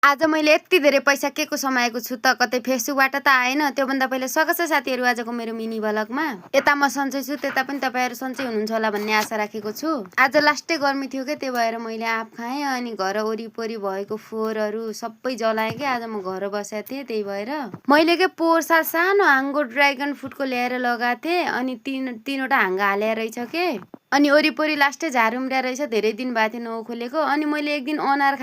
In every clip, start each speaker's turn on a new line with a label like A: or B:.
A: आज मैले यति धेरै पैसा के को समाएको छु त कतै फेसबुकबाट त आएन। त्योभन्दा पहिला स्वागत छ साथीहरू आजको मेरो मिनी भ्लगमा। यता म सन्चै छु त्यता पनि तपाईहरु सन्चै हुनुहुन्छ होला भन्ने आशा राखेको छु। आज लास्टै गर्मी थियो के त्यही भएर मैले आँप खाएँ अनि घर वरिपरि भएको फोहोरहरु सबै जलाएँ के। आज म घर बसेको थिएँ त्यही भएर मैले के पोहोर साल सानो हाँगो ड्रागन फ्रुटको ल्याएर लगाएको थिएँ अनि तीनवटा हाँगा हालेर रहेछ के। अनि वरिपरि लास्टै झारुम्र्या रहेछ, धेरै दिन भएको थियो नखोलेको। अनि मैले एक दिन अनार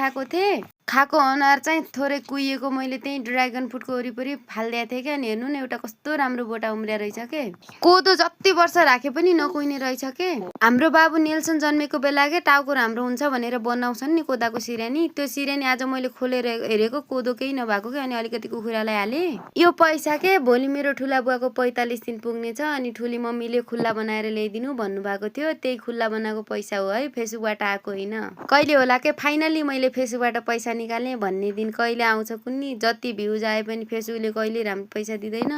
A: खाएको अनार चाहिँ थोरै कुहिएको मैले त्यही ड्रागन फ्रुटको वरिपरि फालिदिएको थिएँ के। अनि हेर्नु न एउटा कस्तो राम्रो बोटा उम्रिया रहेछ के। कोदो जति वर्ष राखे पनि नकुहिने रहेछ के। हाम्रो बाबु नेल्सन जन्मेको बेला के टाउको राम्रो हुन्छ भनेर बनाउँछन् नि कोदाको सिरानी, त्यो सिरानी आज मैले खोलेर हेरेको कोदो केही नभएको के। अनि अलिकति कुखुरालाई हालेँ। यो पैसा के भोलि मेरो ठुला बुवाको 45 दिन पुग्ने छ अनि ठुली मम्मीले खुल्ला बनाएर ल्याइदिनु भन्नुभएको थियो। त्यही खुल्ला बनाएको पैसा हो है, फेसबुकबाट आएको होइन। कहिले होला के फाइनली मैले फेसबुकबाट पैसा निकाल्ने भन्ने दिन कहिले आउँछ कुन्नी। जति भ्युज आए पनि फेसबुकले कहिले राम्रो पैसा दिँदैन।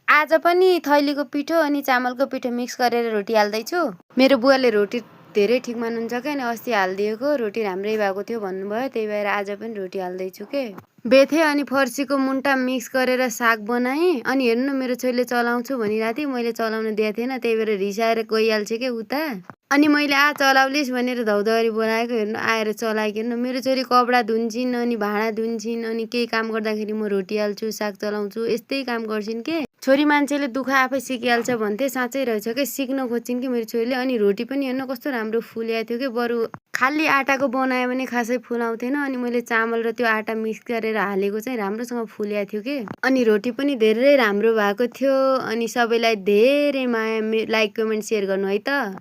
A: आज पनि थैलीको पिठो अनि चामलको पिठो मिक्स गरेर रोटी हाल्दैछु। मेरो बुवाले रोटी धेरै ठिक मान्नुहुन्छ के। अनि अस्ति हालिदिएको रोटी राम्रै भएको थियो भन्नुभयो, त्यही भएर आज पनि रोटी हाल्दैछु के। बेथे अनि फर्सीको मुन्टा मिक्स गरेर साग बनाएँ। अनि हेर्नु मेरो छोरीले चलाउँछु भनिरहेको थियो, मैले चलाउन दिएको थिएन त्यही भएर रिसाएर गइहाल्छ के उता। अनि मैले चलाउलिस् भनेर धौधौरी बोलाएको, हेर्नु आएर चलाएको। हेर्नु मेरो छोरी कपडा धुन्छिन् अनि भाँडा धुन्छिन् अनि केही काम गर्दाखेरि म रोटी हाल्छु साग चलाउँछु यस्तै काम गर्छिन् के। छोरी मान्छेले दुःख आफै सिकिहाल्छ भन्थे, साँच्चै रहेछ के। सिक्न खोज्छिन् कि मेरो छोरीले। अनि रोटी पनि हेर्नु कस्तो राम्रो फुलेको थियो के। बरु खाली आटाको बनायो भने खासै फुलाउँथेन। अनि मैले चामल र त्यो आटा मिक्स गरेर हालेको चाहिँ राम्रोसँग फुलेको थियो के। अनि रोटी पनि धेरै राम्रो भएको थियो। अनि सबैलाई धेरै माया लाइक कमेन्ट सेयर गर्नु है त।